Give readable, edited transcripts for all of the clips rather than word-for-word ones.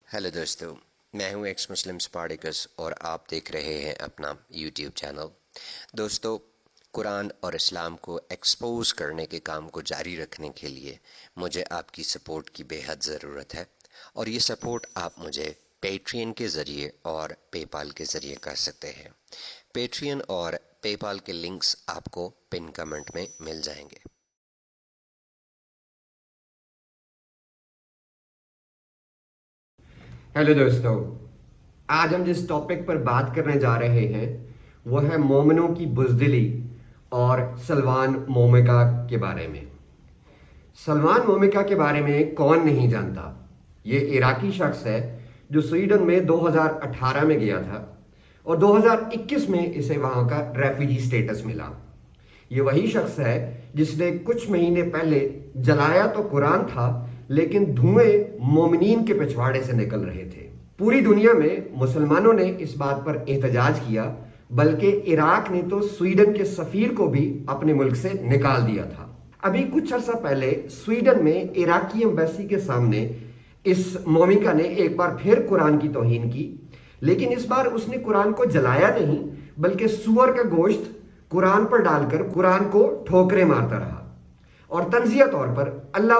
Hello दोस्तों, मैं हूं एक्स मुस्लिम स्पार्टिकस और आप देख रहे हैं अपना यूट्यूब चैनल। दोस्तों, कुरान और इस्लाम को एक्सपोज करने के काम को जारी रखने के लिए मुझे आपकी सपोर्ट की बेहद ज़रूरत है और ये सपोर्ट आप मुझे पेट्रियन के ज़रिए और पेपाल के ज़रिए कर सकते हैं। पेट्रियन और पेपाल के लिंक्स आपको पिन कमेंट में मिल जाएंगे। हेलो दोस्तों, आज हम जिस टॉपिक पर बात करने जा रहे हैं वो है मोमिनों की बुज़दिली और सलमान मोमिका के बारे में। सलमान मोमिका के बारे में कौन नहीं जानता। ये इराकी शख्स है जो स्वीडन में 2018 में गया था और 2021 में इसे वहां का रेफ्यूजी स्टेटस मिला। ये वही शख्स है जिसने कुछ महीने पहले जलाया तो कुरान था, लेकिन धुएं मोमिनीन के पिछवाड़े से निकल रहे थे। पूरी दुनिया में मुसलमानों ने इस बात पर एहतजाज किया, बल्कि इराक ने तो स्वीडन के सफीर को भी अपने मुल्क से निकाल दिया था। अभी कुछ अर्सा पहले स्वीडन में इराकी एम्बेसी के सामने इस मोमिका ने एक बार फिर कुरान की तौहीन की, लेकिन इस बार उसने कुरान को जलाया नहीं, बल्कि सूअर का गोश्त कुरान पर डालकर कुरान को ठोकरे मारता रहा और तंजिया तौर पर अल्लाह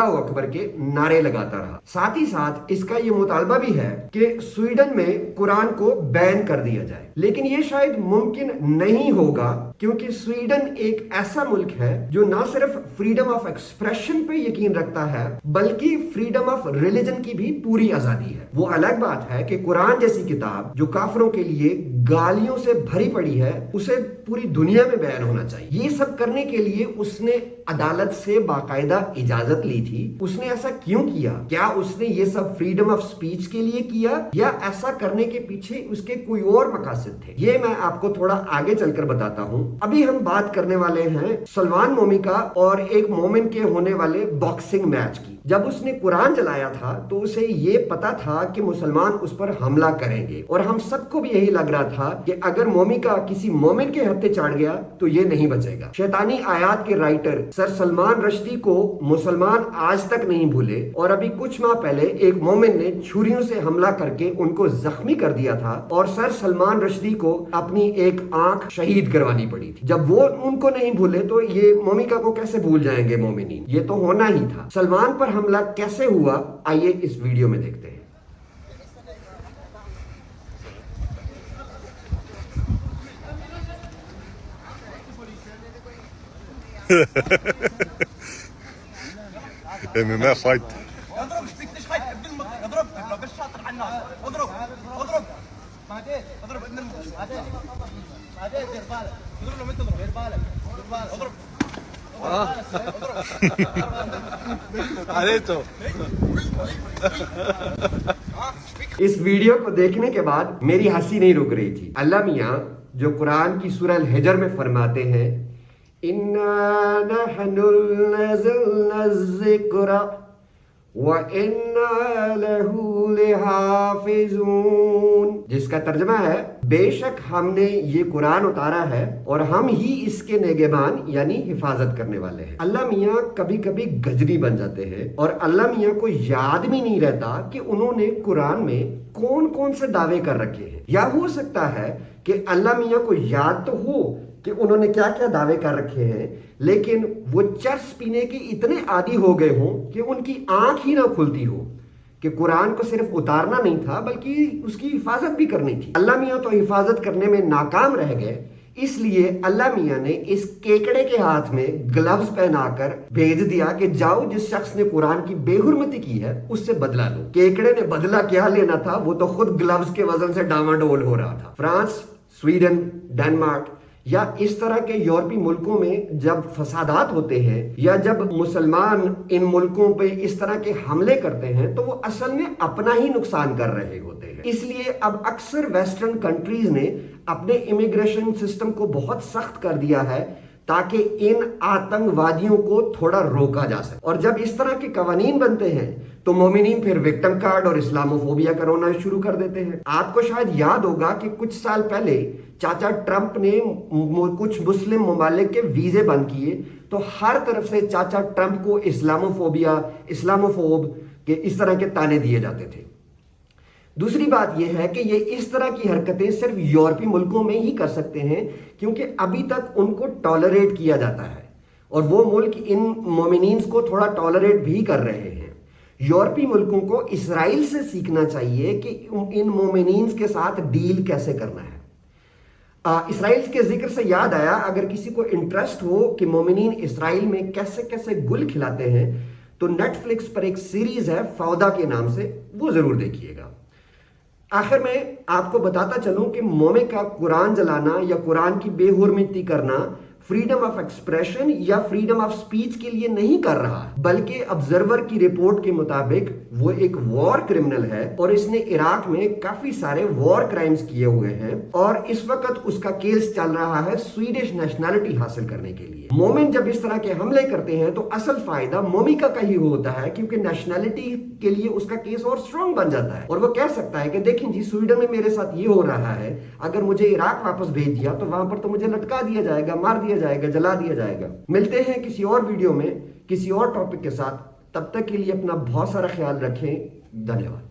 अकबर के नारे लगाता रहा। साथ ही साथ इसका यह मुतालबा भी है कि स्वीडन में कुरान को बैन कर दिया जाए, लेकिन यह शायद मुमकिन नहीं होगा, क्योंकि स्वीडन एक ऐसा मुल्क है जो ना सिर्फ फ्रीडम ऑफ एक्सप्रेशन पे यकीन रखता है, बल्कि फ्रीडम ऑफ रिलीजन की भी पूरी आजादी है। वो अलग बात है कि कुरान जैसी किताब जो काफिरों के लिए गालियों से भरी पड़ी है, उसे पूरी दुनिया में बैन होना चाहिए। ये सब करने के लिए उसने अदालत से बाकायदा इजाजत ली थी। उसने ऐसा क्यों किया? क्या उसने ये सब फ्रीडम ऑफ स्पीच के लिए किया या ऐसा करने के पीछे उसके कोई और मकासद थे? ये मैं आपको थोड़ा आगे चलकर बताता हूँ। अभी हम बात करने वाले हैं सलमान मोमिका और एक मोमिन के होने वाले बॉक्सिंग मैच की। जब उसने कुरान जलाया था तो उसे ये पता था कि मुसलमान उस पर हमला करेंगे, और हम सबको भी यही लग रहा था कि अगर मोमिका किसी मोमिन के हत्थे चढ़ गया तो ये नहीं बचेगा। शैतानी आयात के राइटर सर सलमान रश्दी को मुसलमान आज तक नहीं भूले, और अभी कुछ माह पहले एक मोमिन ने छुरियों से हमला करके उनको जख्मी कर दिया था और सर सलमान रश्दी को अपनी एक आंख शहीद करवानी पड़ी थी। जब वो उनको नहीं भूले तो ये मोमिका को कैसे भूल जाएंगे मोमिनीन? ये तो होना ही था। सलमान पर हमला कैसे हुआ, आइए इस वीडियो में देखते हैं। MMA fight. اضرب فيك ليش خايف ابن المط اضرب لو بس شاطر على الناس اضرب اضرب بعدين اضرب ابن المط بعدين دير بالك اضرب لو انت تضرب دير بالك اضرب عليته. इस वीडियो को देखने के बाद मेरी हंसी नहीं रुक रही थी। अल्लाह मियाँ जो कुरान की सूरह अल हिजर में फरमाते हैं, इन्ना नहनु नज़लना ज़िक्रा व इन्ना लहू लहाफ़िज़ून, जिसका तर्जुमा है बेशक हमने ये कुरान उतारा है और हम ही इसके नेगेबान यानी हिफाजत करने वाले हैं। अल्लाह मियाँ कभी कभी गजनी बन जाते हैं और अल्लाह मियाँ को याद भी नहीं रहता कि उन्होंने कुरान में कौन कौन से दावे कर रखे हैं। या हो सकता है कि अल्लाह मियाँ को याद तो हो कि उन्होंने क्या क्या दावे कर रखे हैं, लेकिन वो चर्स पीने के इतने आदी हो गए हों कि उनकी आंख ही ना खुलती हो कि कुरान को सिर्फ उतारना नहीं था बल्कि उसकी हिफाजत भी करनी थी। अल्लाह मियाँ तो हिफाजत करने में नाकाम रह गए, इसलिए अल्लाह मियाँ ने इस केकड़े के हाथ में ग्लव्स पहनाकर भेज दिया कि जाओ जिस शख्स ने कुरान की बेहुरमती की है उससे बदला लो। केकड़े ने बदला क्या लेना था, वो तो खुद ग्लव्स के वजन से डामाडोल हो रहा था। फ्रांस, स्वीडन, डेनमार्क या इस तरह के यूरोपीय मुल्कों में जब फसादात होते हैं या जब मुसलमान इन मुल्कों पे इस तरह के हमले करते हैं तो वो असल में अपना ही नुकसान कर रहे होते हैं। इसलिए अब अक्सर वेस्टर्न कंट्रीज ने अपने इमिग्रेशन सिस्टम को बहुत सख्त कर दिया है ताकि इन आतंकवादियों को थोड़ा रोका जा सके। और जब इस तरह के कवानीन बनते हैं तो मोमिनीन फिर विक्टिम कार्ड और इस्लामोफोबिया करना शुरू कर देते हैं। आपको शायद याद होगा कि कुछ साल पहले चाचा ट्रंप ने कुछ मुस्लिम ममालिक के वीजे बंद किए, तो हर तरफ से चाचा ट्रंप को इस्लामोफोबिया, इस्लामोफोब के इस तरह के ताने दिए जाते थे। دوسری بات یہ ہے کہ یہ اس طرح کی حرکتیں صرف یورپی ملکوں میں ہی کر سکتے ہیں کیونکہ ابھی تک ان کو ٹالریٹ کیا جاتا ہے اور وہ ملک ان مومنینز کو تھوڑا ٹالریٹ بھی کر رہے ہیں۔ یورپی ملکوں کو اسرائیل سے سیکھنا چاہیے کہ ان مومنینز کے ساتھ ڈیل کیسے کرنا ہے۔ اسرائیل کے ذکر سے یاد آیا، اگر کسی کو انٹرسٹ ہو کہ مومنین اسرائیل میں کیسے کیسے گل کھلاتے ہیں تو نیٹ فلکس پر ایک سیریز ہے فودا کے نام سے، وہ ضرور دیکھیے گا۔ آخر میں آپ کو بتاتا چلوں کہ مومے کا قرآن جلانا یا قرآن کی بے حرمتی کرنا فریڈم آف ایکسپریشن یا فریڈم آف سپیچ کے لیے نہیں کر رہا، بلکہ آبزرور کی رپورٹ کے مطابق وہ ایک وار کرمنل ہے اور اس نے عراق میں کافی سارے وار کرائمز کیے ہوئے ہیں اور اس وقت اس کا کیس چل رہا ہے سویڈش نیشنلٹی حاصل کرنے کے لیے۔ مومن جب اس طرح کے حملے کرتے ہیں تو اصل فائدہ مومکا کا ہی ہوتا ہے کیونکہ نیشنلٹی کے لیے اس کا کیس اور سٹرونگ بن جاتا ہے اور وہ کہہ سکتا ہے کہ دیکھیں جی سویڈن میں میرے ساتھ یہ ہو رہا ہے، اگر مجھے عراق واپس بھیج دیا تو وہاں پر تو مجھے لٹکا دیا جائے گا، مار دیا جائے گا، جلا دیا جائے گا۔ ملتے ہیں کسی اور ویڈیو میں کسی اور ٹاپک کے ساتھ، تب تک کے لیے اپنا بہت سارا خیال رکھیں۔ دھنیہ واد۔